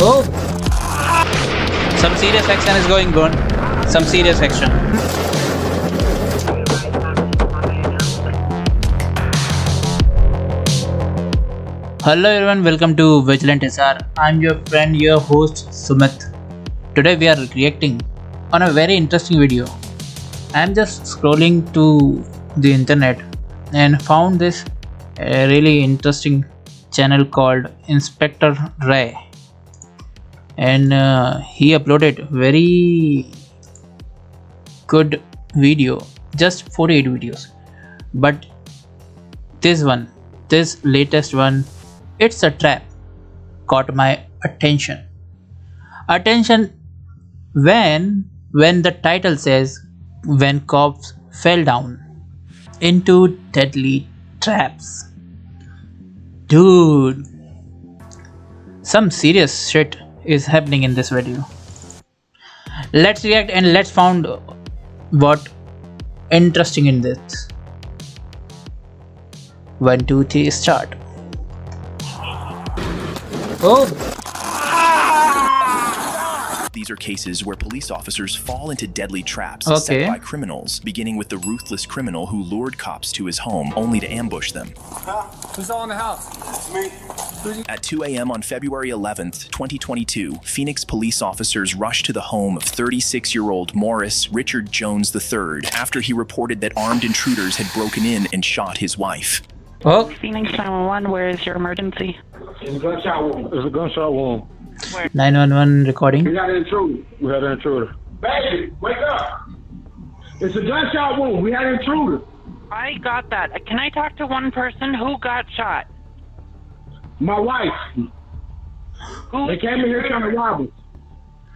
Oh! Some serious action is going on. Some serious action. Hello everyone, welcome to Vigilant SR. I'm your friend, your host Sumit. Today we are reacting on a very interesting video. I'm just scrolling to the internet and found this really interesting channel called Inspector Ray, and he uploaded very good video, just 48 videos, but this latest one, it's a trap, caught my attention when the title says when cops fell down into deadly traps. Dude, some serious shit is happening in this video. Let's react and let's find what interesting in this. 1, 2, 3, start. Oh, these are cases where police officers fall into deadly traps Okay. set by criminals, beginning with the ruthless criminal who lured cops to his home only to ambush them. Who's all in the house? It's me. At 2 a.m. on February 11th, 2022, Phoenix police officers rushed to the home of 36-year-old Morris Richard Jones III after he reported that armed intruders had broken in and shot his wife. oh, Phoenix 911, where is your emergency? It's a gunshot wound. There's a gunshot wound. 911 recording. We got an intruder. We had an intruder. Baby, wake up. It's a gunshot wound. We had an intruder. I got that. Can I talk to one person who got shot? My wife. Who? They came in here trying to rob us.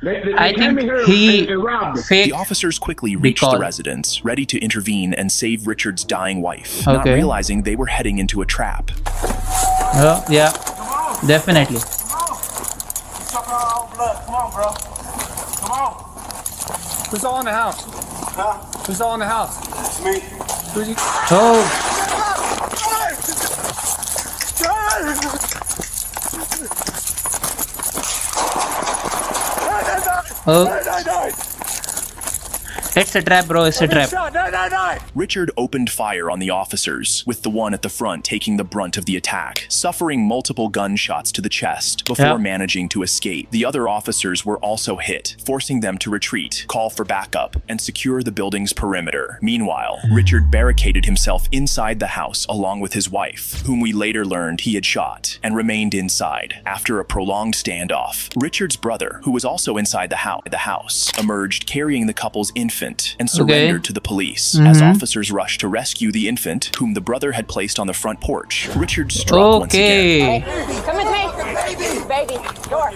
They I came think in here he and robbed us. fake. The officers quickly reached the Recall. residence, ready to intervene and save Richard's dying wife, not Okay. realizing they were heading into a trap. Oh, yeah, definitely. Sucking our own blood. Come on, bro. Come on. Who's all in the house? Huh? Who's all in the house? It's me. Who's you? Oh, oh, it's a trap, bro. It's a trap. Richard opened fire on the officers, with the one at the front taking the brunt of the attack, suffering multiple gunshots to the chest before Yeah. managing to escape. The other officers were also hit, forcing them to retreat, call for backup, and secure the building's perimeter. Meanwhile, Richard barricaded himself inside the house along with his wife, whom we later learned he had shot, and remained inside after a prolonged standoff. Richard's brother, who was also inside the house, emerged carrying the couple's infant and surrendered to the police as officers rushed to rescue the infant, whom the brother had placed on the front porch. Richard struck once again. Okay. Come with me. Baby. Door.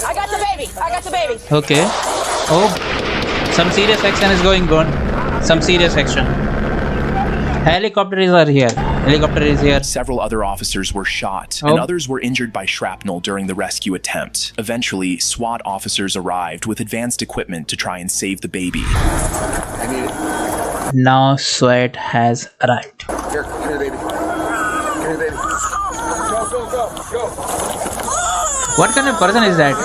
I got the baby. Okay. Oh, some serious action is going on. Some serious action. Helicopters are here. Helicopter is here. Several other officers were shot, Oh. and others were injured by shrapnel during the rescue attempt. Eventually, SWAT officers arrived with advanced equipment to try and save the baby. Now SWAT has arrived. Here, come here, baby. Come here, baby. Go. What kind of person is that?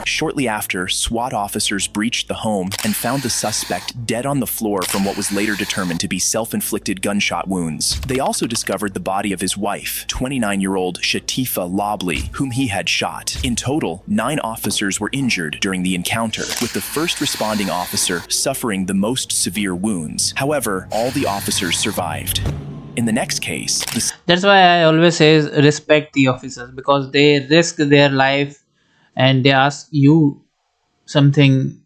Shortly after, SWAT officers breached the home and found the suspect dead on the floor from what was later determined to be self-inflicted gunshot wounds. They also discovered the body of his wife, 29-year-old Shatifa Lobley, whom he had shot. In total, 9 officers were injured during the encounter, with the first responding officer suffering the most severe wounds. However, all the officers survived. In the next case, That's why I always say respect the officers, because they risk their life and they ask you something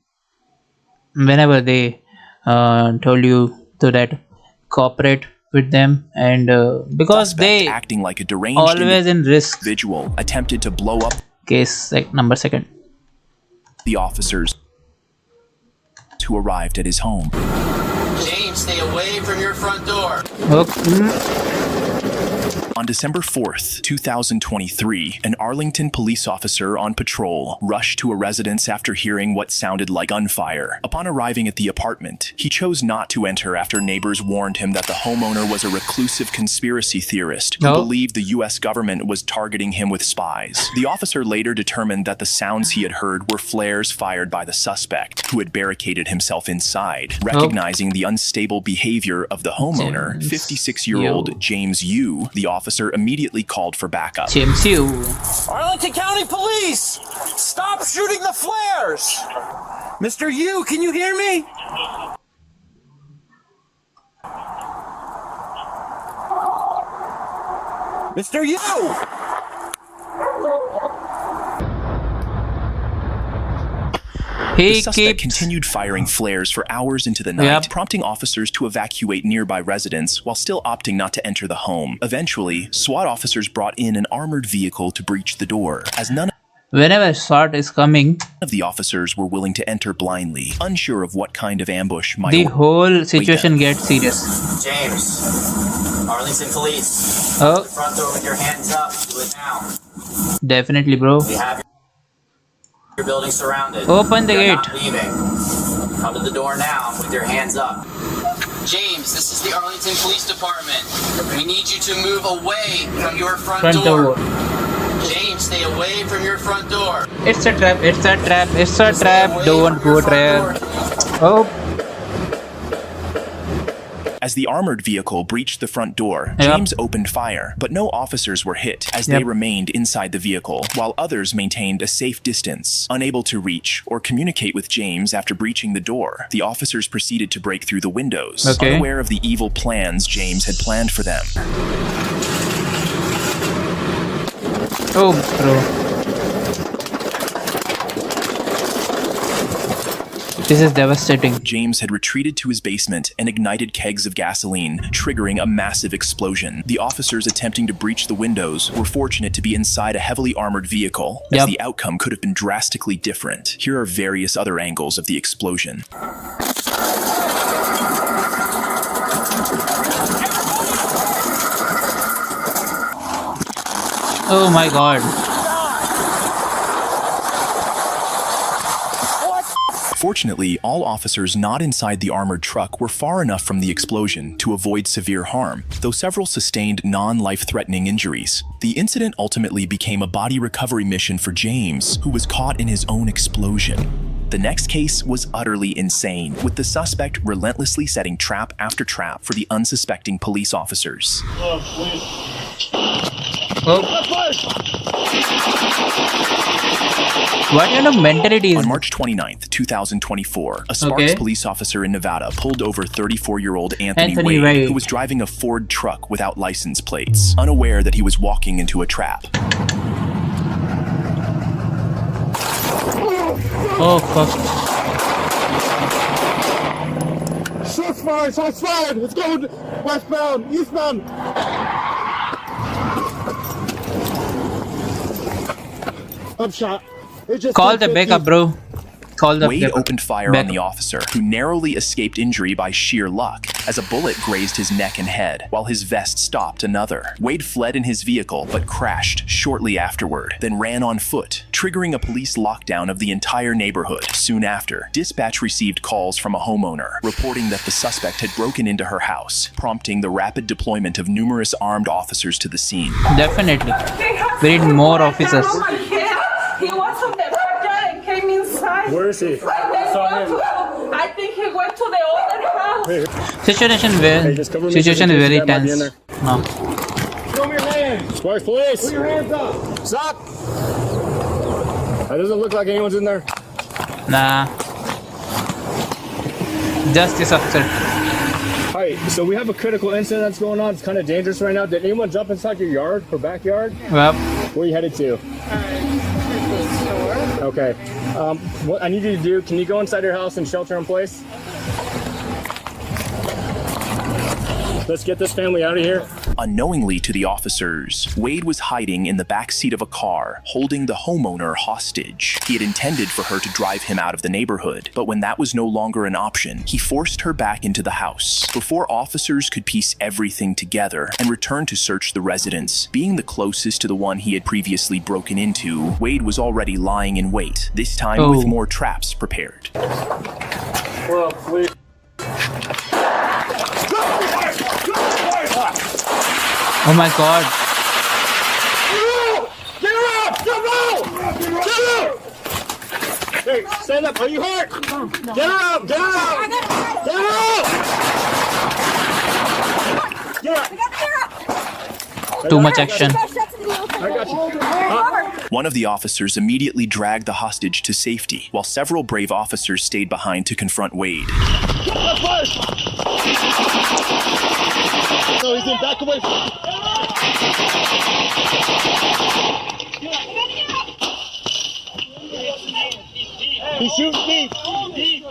whenever they told you to that cooperate with them, and because suspect, they acting like a deranged always in risk. individual, attempted to blow up Case like number second. the officers who arrived at his home. James, stay away from your front door. Okay. On December 4th, 2023, an Arlington police officer on patrol rushed to a residence after hearing what sounded like gunfire. Upon arriving at the apartment, he chose not to enter after neighbors warned him that the homeowner was a reclusive conspiracy theorist who believed the U.S. government was targeting him with spies. The officer later determined that the sounds he had heard were flares fired by the suspect, who had barricaded himself inside. Recognizing the unstable behavior of the homeowner, 56-year-old James Yu, the officer immediately called for backup. James Yu. Arlington County Police! Stop shooting the flares! Mr. Yu, can you hear me? Mr. Yu! The suspect continued firing flares for hours into the night, prompting officers to evacuate nearby residents while still opting not to enter the home. Eventually, SWAT officers brought in an armored vehicle to breach the door, as whenever SWAT is coming, of the officers were willing to enter blindly, unsure of what kind of ambush might the whole situation gets serious. James, Arlington Police. Oh. The front door with your hands up. Do it now. Definitely, bro. We have your building surrounded. Open the You're gate. not leaving. Come to the door now with your hands up. James, this is the Arlington Police Department. We need you to move away from your front door. James, stay away from your front door. It's a trap, it's a trap, it's a trap. Don't go trap. Oh. As the armored vehicle breached the front door, James opened fire, but no officers were hit as they remained inside the vehicle, while others maintained a safe distance. Unable to reach or communicate with James after breaching the door, the officers proceeded to break through the windows, unaware of the evil plans James had planned for them. Oh, bro. This is devastating. James had retreated to his basement and ignited kegs of gasoline, triggering a massive explosion. The officers attempting to breach the windows were fortunate to be inside a heavily armored vehicle, as the outcome could have been drastically different. Here are various other angles of the explosion. Oh my god. Fortunately, all officers not inside the armored truck were far enough from the explosion to avoid severe harm, though several sustained non-life-threatening injuries. The incident ultimately became a body recovery mission for James, who was caught in his own explosion. The next case was utterly insane, with the suspect relentlessly setting trap after trap for the unsuspecting police officers. What kind of mentality is On March 29th, 2024, a Sparks police officer in Nevada pulled over 34-year-old Anthony Wade, who was driving a Ford truck without license plates, unaware that he was walking into a trap. Oh fuck. Shots fired! Shots fired! It's going westbound, eastbound! I'm shot. Call the backup, bro. Call the Wade opened fire on the officer, who narrowly escaped injury by sheer luck, as a bullet grazed his neck and head, while his vest stopped another. Wade fled in his vehicle, but crashed shortly afterward, then ran on foot, triggering a police lockdown of the entire neighborhood. Soon after, dispatch received calls from a homeowner, reporting that the suspect had broken into her house, prompting the rapid deployment of numerous armed officers to the scene. Definitely. We need more officers. He was on the backyard and came inside. Where is he? I think he went to the other house. Situation is very tense. No. Show me your hands. Sparks Police. Put your hands up. Stop. That doesn't look like anyone's in there. Nah. Justice officer. Alright, so we have a critical incident that's going on. It's kind of dangerous right now. Did anyone jump inside your yard or backyard? Well, Where are you headed to? Okay. What I need you to do, can you go inside your house and shelter in place? Let's get this family out of here. Unknowingly to the officers, Wade was hiding in the back seat of a car, holding the homeowner hostage. He had intended for her to drive him out of the neighborhood, but when that was no longer an option, he forced her back into the house. Before officers could piece everything together and return to search the residence, being the closest to the one he had previously broken into, Wade was already lying in wait, this time with more traps prepared. What up, please? Oh my god. Get her up! Get her up! Hey, stand up. Are you hurt? Get her up! Get her up! Get her up! Get her up! Too much action. I got you. One of the officers immediately dragged the hostage to safety, while several brave officers stayed behind to confront Wade. So he's in back away. He's shooting deep. Stay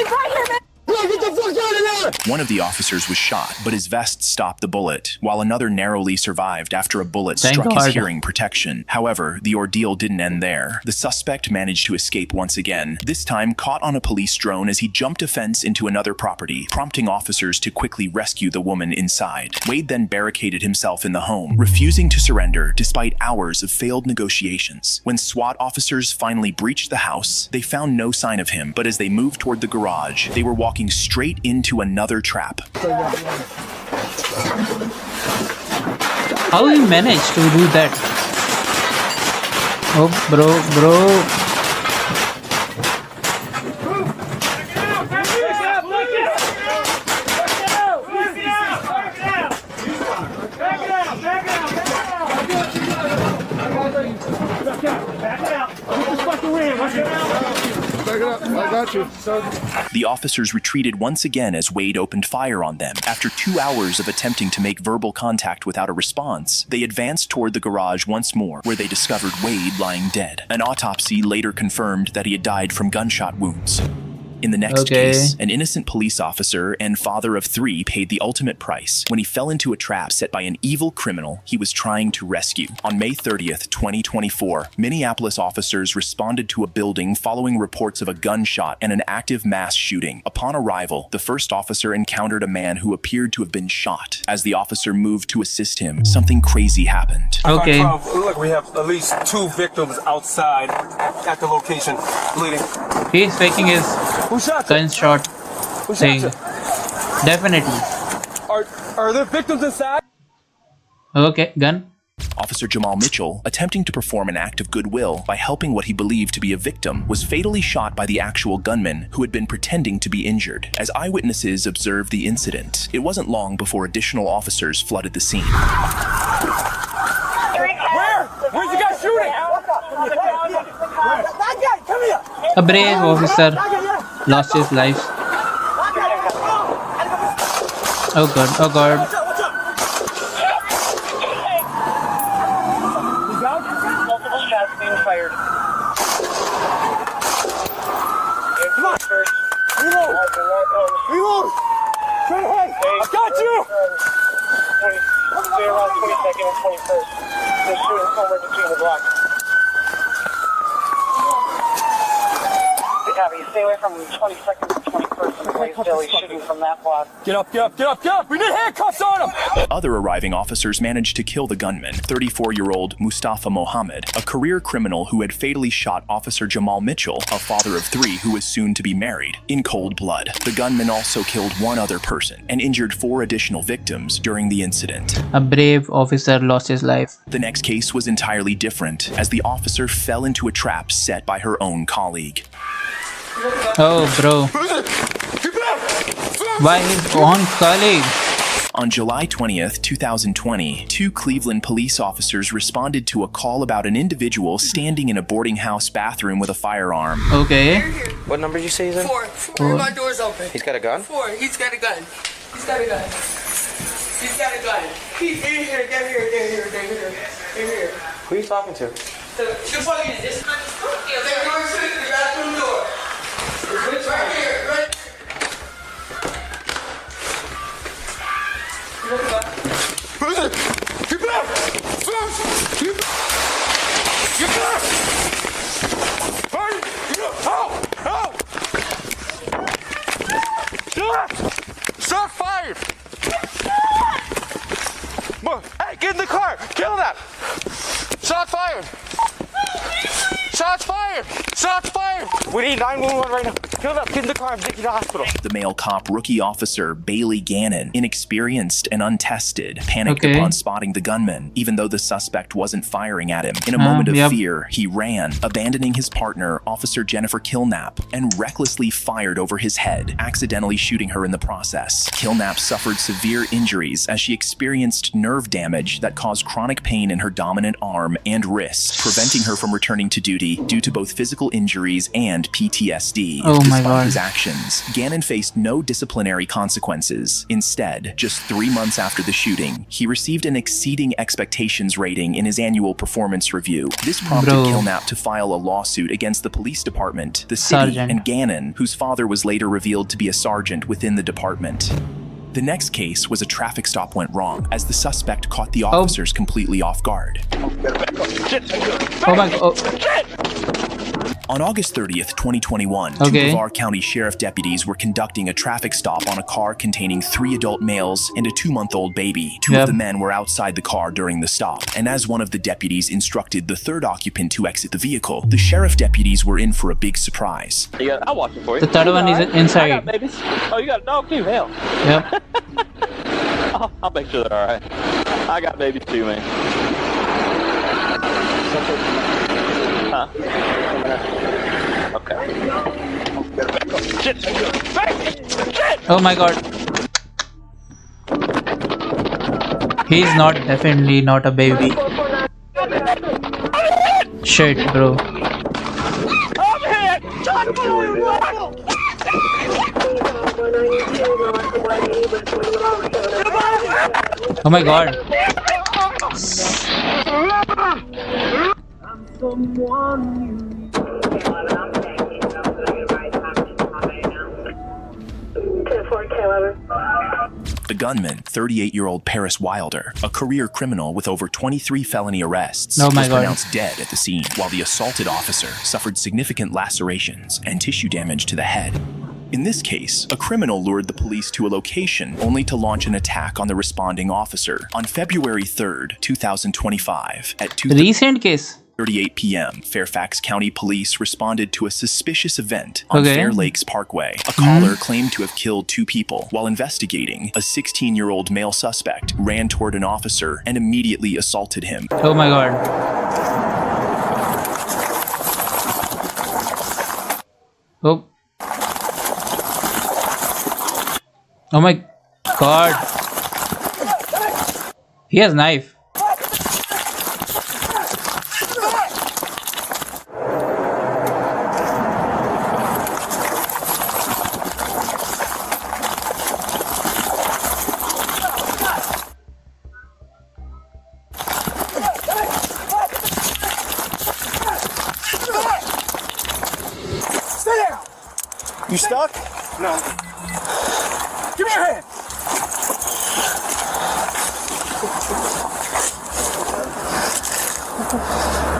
right here, man. Get the fuck out of there! One of the officers was shot, but his vest stopped the bullet, while another narrowly survived after a bullet Thank struck God. his hearing protection. However, the ordeal didn't end there. The suspect managed to escape once again, this time caught on a police drone as he jumped a fence into another property, prompting officers to quickly rescue the woman inside. Wade then barricaded himself in the home, refusing to surrender despite hours of failed negotiations. When SWAT officers finally breached the house, they found no sign of him, but as they moved toward the garage, they were walking straight into another trap. How you managed to do that? Oh, bro. I got you. The officers retreated once again as Wade opened fire on them. After 2 hours of attempting to make verbal contact without a response, they advanced toward the garage once more, where they discovered Wade lying dead. An autopsy later confirmed that he had died from gunshot wounds. In the next case, an innocent police officer and father of 3 paid the ultimate price when he fell into a trap set by an evil criminal he was trying to rescue. On May 30th, 2024, Minneapolis officers responded to a building following reports of a gunshot and an active mass shooting. Upon arrival, the first officer encountered a man who appeared to have been shot. As the officer moved to assist him, something crazy happened. Okay. Look, we have at least 2 victims outside at the location bleeding. He's faking his Who shot you? gunshot Who shot thing. you? Definitely. Are there victims inside? Okay, gun. Officer Jamal Mitchell, attempting to perform an act of goodwill by helping what he believed to be a victim, was fatally shot by the actual gunman who had been pretending to be injured. As eyewitnesses observed the incident, it wasn't long before additional officers flooded the scene. Where? Where's the guy shooting? A brave officer lost his life. Oh god, oh god. He's out? Multiple shots being fired. Come on. Reload. Reload. Straight ahead. I got you. Stay around 22nd and 21st. They're shooting somewhere between the blocks. Stay away from 22nd and 21st and Blaisdell. He's shooting from that block. Get up, get up, get up, get up! We need handcuffs on him! Other arriving officers managed to kill the gunman, 34-year-old Mustafa Mohammed, a career criminal who had fatally shot Officer Jamal Mitchell, a father of 3 who was soon to be married, in cold blood. The gunman also killed 1 other person and injured 4 additional victims during the incident. A brave officer lost his life. The next case was entirely different, as the officer fell into a trap set by her own colleague. Oh, bro. Why his own colleague? On July 20th, 2020, 2 Cleveland police officers responded to a call about an individual standing in a boarding house bathroom with a firearm. Okay. What number did you say he's in? 4. My door's open. He's got a gun? 4. He's got a gun. He's got a gun. He's got a gun. He's in here. They're here. They're here. They're here. They're here. Who are you talking to? The fucking this. They're going to the bathroom door. Right here. Right. Get back! Get back! Hurry! Help! Help! Shot fired! Hey, get in the car! Kill that! Shot fired! Shots fired! Shots fired! We need 911 right now. Kill that! Get in the car and take you to the hospital. The male cop rookie officer Bailey Gannon, inexperienced and untested, panicked upon spotting the gunman, even though the suspect wasn't firing at him. In a moment of fear, he ran, abandoning his partner, Officer Jennifer Killnap, and recklessly fired over his head, accidentally shooting her in the process. Killnap suffered severe injuries as she experienced nerve damage that caused chronic pain in her dominant arm and wrist, preventing her from returning to duty due to both physical injuries and PTSD. Despite his actions, Gannon faced no disciplinary consequences. Instead, just 3 months after the shooting, he received an exceeding expectations rating in his annual performance review. This prompted Killnap to file a lawsuit against the police department, the city, and Gannon, whose father was later revealed to be a sergeant within the department. The next case was a traffic stop went wrong as the suspect caught the officers completely off guard. Oh my god. On August 30th, 2021, two Brevard County Sheriff deputies were conducting a traffic stop on a car containing 3 adult males and a 2-month-old baby. Two of the men were outside the car during the stop, and as one of the deputies instructed the third occupant to exit the vehicle, the sheriff deputies were in for a big surprise. Yeah, I'll watch it for you. The third one is inside. I got babies. Oh, you got a dog too? Hell. Yep. I'll make sure they're alright. I got babies too, man. Huh? Okay. Shit! Shit! Oh my god. He's not, definitely not a baby. Shit, bro. I'm hit! Shot fired! Oh my god. The gunman, 38-year-old Paris Wilder, a career criminal with over 23 felony arrests, was pronounced dead at the scene, while the assaulted officer suffered significant lacerations and tissue damage to the head. In this case, a criminal lured the police to a location only to launch an attack on the responding officer. On February 3rd, 2025, at 2:38 p.m., Fairfax County Police responded to a suspicious event on Fair Lakes Parkway. A caller claimed to have killed 2 people. While investigating, a 16-year-old male suspect ran toward an officer and immediately assaulted him. Oh my god. Oh. Oh my god. He has knife. You stuck? No. Give me your hand!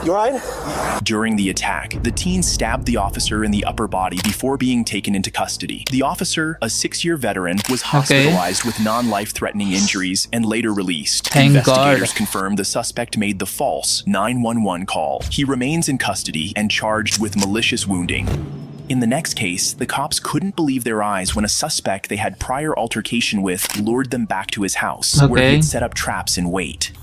You alright? During the attack, the teen stabbed the officer in the upper body before being taken into custody. The officer, a 6-year veteran, was hospitalized with non-life-threatening injuries and later released. Investigators confirmed the suspect made the false 911 call. He remains in custody and charged with malicious wounding. In the next case, the cops couldn't believe their eyes when a suspect they had prior altercation with lured them back to his house, where he had set up traps in wait.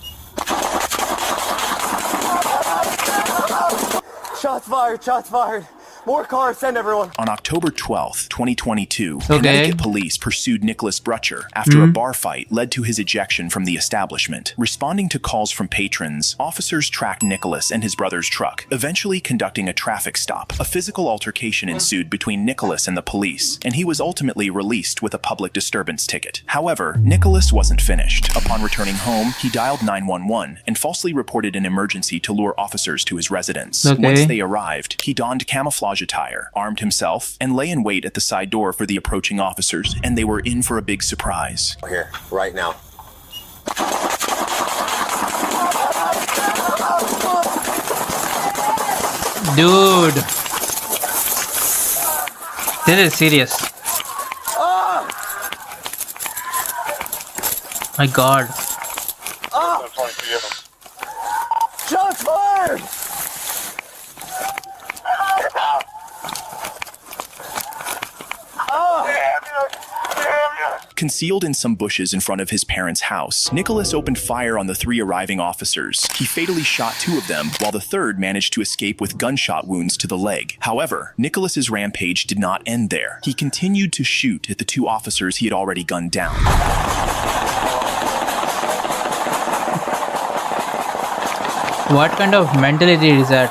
Shots fired, shots fired. More cars, send everyone. On October 12th, 2022, Connecticut police pursued Nicholas Brutcher after a bar fight led to his ejection from the establishment. Responding to calls from patrons, officers tracked Nicholas and his brother's truck, eventually conducting a traffic stop. A physical altercation ensued between Nicholas and the police, and he was ultimately released with a public disturbance ticket. However, Nicholas wasn't finished. Upon returning home, he dialed 911 and falsely reported an emergency to lure officers to his residence. Once they arrived, he donned camouflage attire, armed himself, and lay in wait at the side door for the approaching officers, and they were in for a big surprise. Here, right now. Dude, this is serious. My God. Shots fired! Concealed in some bushes in front of his parents' house, Nicholas opened fire on the 3 arriving officers. He fatally shot 2 of them, while the third managed to escape with gunshot wounds to the leg. However, Nicholas's rampage did not end there. He continued to shoot at the 2 officers he had already gunned down. What kind of mentality is that?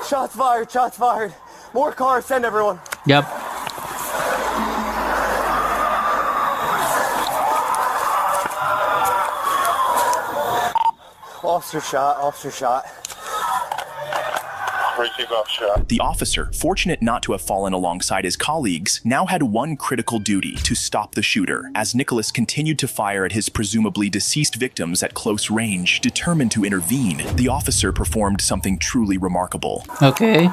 Shots fired, shots fired. More cars, send everyone. Yep. Officer shot, officer shot. The officer, fortunate not to have fallen alongside his colleagues, now had one critical duty: to stop the shooter. As Nicholas continued to fire at his presumably deceased victims at close range, determined to intervene, the officer performed something truly remarkable. Okay.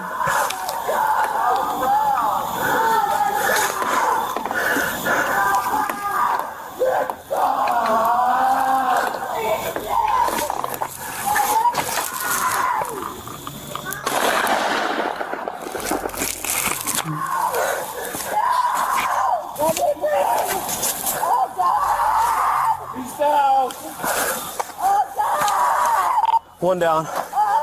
One down.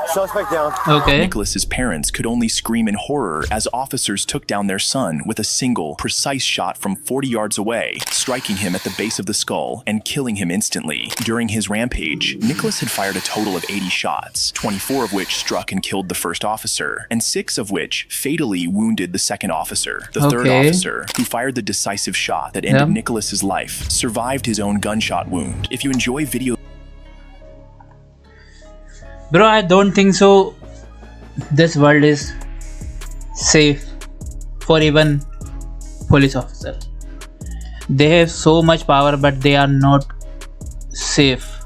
Suspect down. Okay. Nicholas's parents could only scream in horror as officers took down their son with a single, precise shot from 40 yards away, striking him at the base of the skull and killing him instantly. During his rampage, Nicholas had fired a total of 80 shots, 24 of which struck and killed the first officer, and 6 of which fatally wounded the second officer. The third officer, who fired the decisive shot that ended Nicholas's life, survived his own gunshot wound. If you enjoy video... Bro, I don't think so. This world is safe for even police officer. They have so much power, but they are not safe.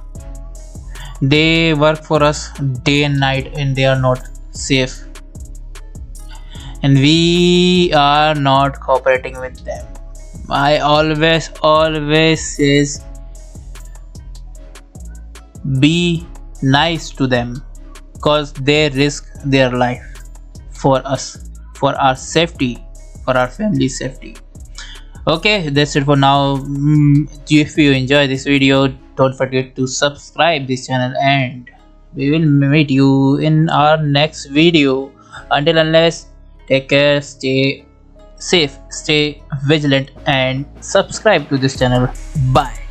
They work for us day and night, and they are not safe. And we are not cooperating with them. I always says, be nice to them, because they risk their life for us, for our safety, for our family safety. Okay, that's it for now. If you enjoy this video, don't forget to subscribe this channel, and we will meet you in our next video. Until unless, take care, stay safe, stay vigilant, and subscribe to this channel. Bye.